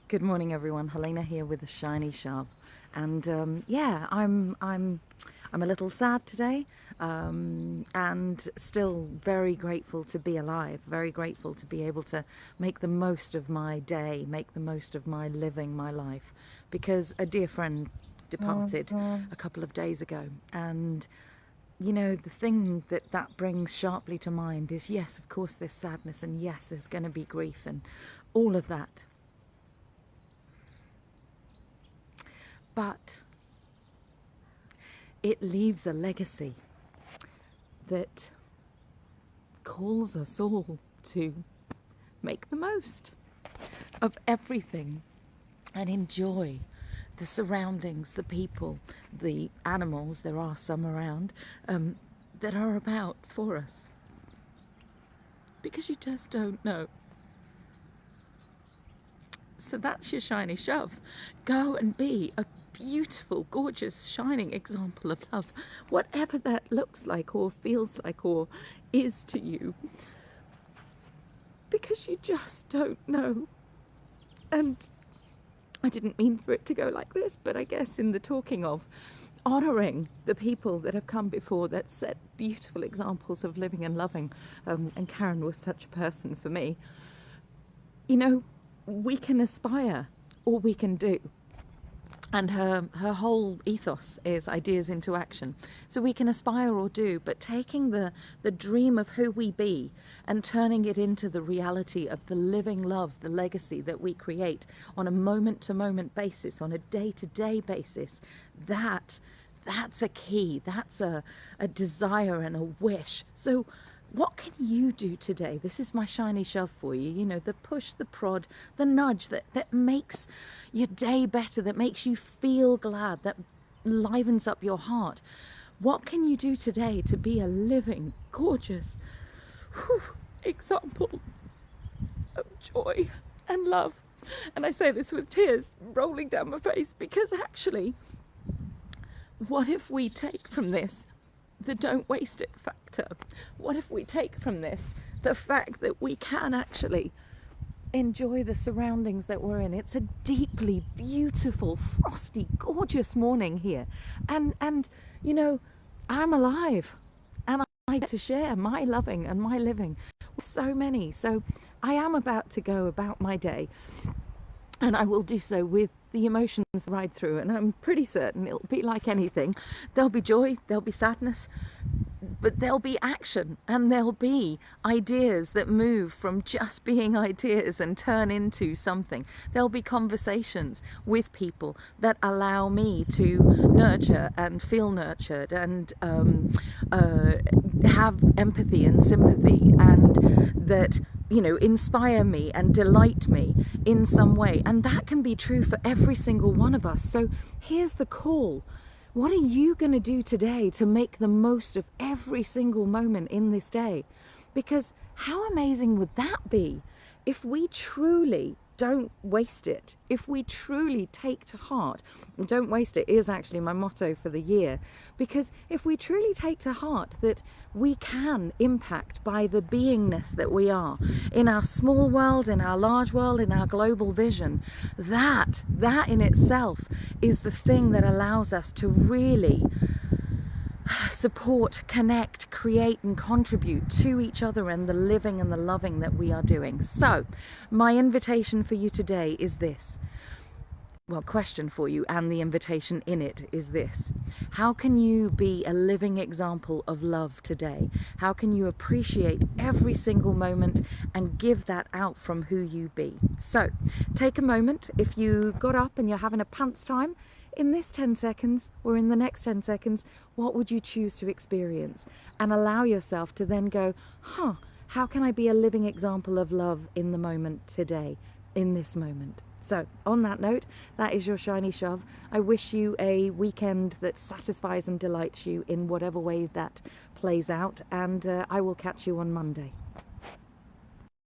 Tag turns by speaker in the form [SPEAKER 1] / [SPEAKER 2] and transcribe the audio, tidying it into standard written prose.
[SPEAKER 1] Good morning, everyone. Helena here with a shiny shove, and yeah, I'm a little sad today, and still very grateful to be alive. Very grateful to be able to make the most of my day, make the most of my living my life, because a dear friend departed a couple of days ago, and you know, the thing that brings sharply to mind is, yes, of course, there's sadness, and yes, there's going to be grief and all of that. But it leaves a legacy that calls us all to make the most of everything and enjoy the surroundings, the people, the animals, there are some around, that are about for us. Because you just don't know. So that's your shiny shove. Go and be a beautiful, gorgeous, shining example of love, whatever that looks like or feels like or is to you, because you just don't know. And I didn't mean for it to go like this, but I guess in the talking of honouring the people that have come before that set beautiful examples of living and loving, and Karen was such a person for me, you know, we can aspire or we can do. And her whole ethos is ideas into action. So we can aspire or do, but taking the dream of who we be and turning it into the reality of the living love, the legacy that we create on a moment-to-moment basis, on a day-to-day basis, that's a key, that's a desire and a wish. So what can you do today? This is my shiny shove for you. You know, the push, the prod, the nudge that makes your day better, that makes you feel glad, that livens up your heart. What can you do today to be a living, gorgeous example of joy and love? And I say this with tears rolling down my face, because actually, what if we take from this the don't waste it factor? What if we take from this the fact that we can actually enjoy the surroundings that we're in? It's a deeply beautiful, frosty, gorgeous morning here, and you know, I'm alive and I get to share my loving and my living with so many. So I am about to go about my day, and I will do so with the emotions ride through, and I'm pretty certain it'll be like anything. There'll be joy, there'll be sadness, but there'll be action, and there'll be ideas that move from just being ideas and turn into something. There'll be conversations with people that allow me to nurture and feel nurtured, and have empathy and sympathy, and that, you know, inspire me and delight me in some way. And that can be true for every single one of us. So here's the call. What are you going to do today to make the most of every single moment in this day? Because how amazing would that be if we truly don't waste it, if we truly take to heart, and don't waste it is actually my motto for the year, because if we truly take to heart that we can impact by the beingness that we are in our small world, in our large world, in our global vision, that in itself is the thing that allows us to really support, connect, create and contribute to each other and the living and the loving that we are doing. So my invitation for you today is this. Well, question for you, and the invitation in it is this. How can you be a living example of love today? How can you appreciate every single moment and give that out from who you be? So take a moment. If you got up and you're having a pants time, in this 10 seconds or in the next 10 seconds, what would you choose to experience? And allow yourself to then go, how can I be a living example of love in the moment today, in this moment? So on that note, that is your shiny shove. I wish you a weekend that satisfies and delights you in whatever way that plays out, and I will catch you on Monday.